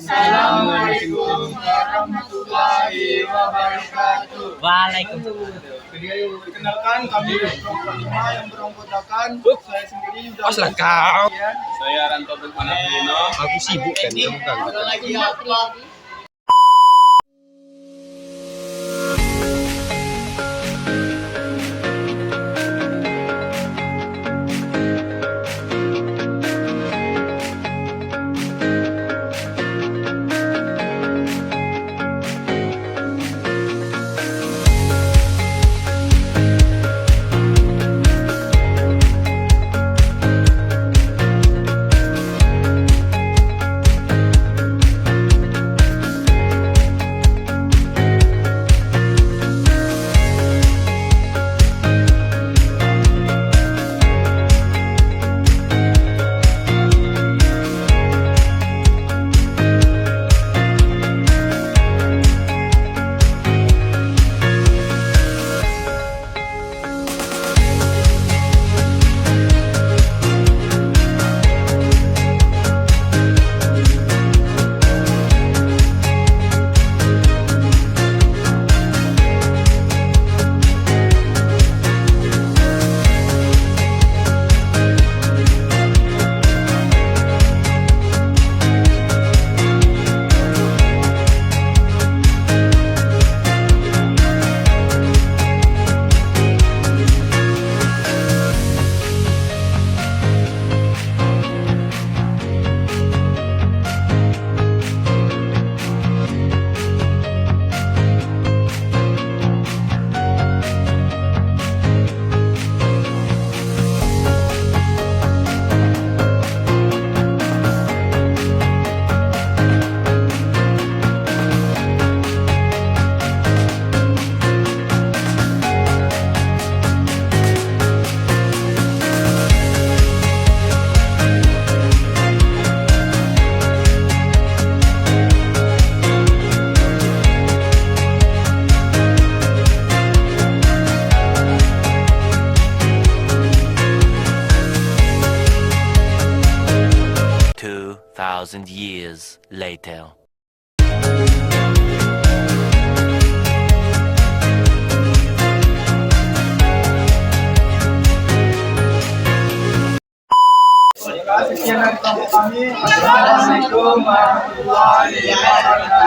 Assalamualaikum warahmatullahi wabarakatuh. Waalaikumsalam. Kenalkan kami kelompok 5 yang beranggotakan saya sendiri. Aslah kau. Saya Ranto Benpanapino. Aku sibuk kan. Ada lagi apa? Thousand years later. Sekian dari kelompok kami. Assalamualaikum warahmatullahi wabarakatuh.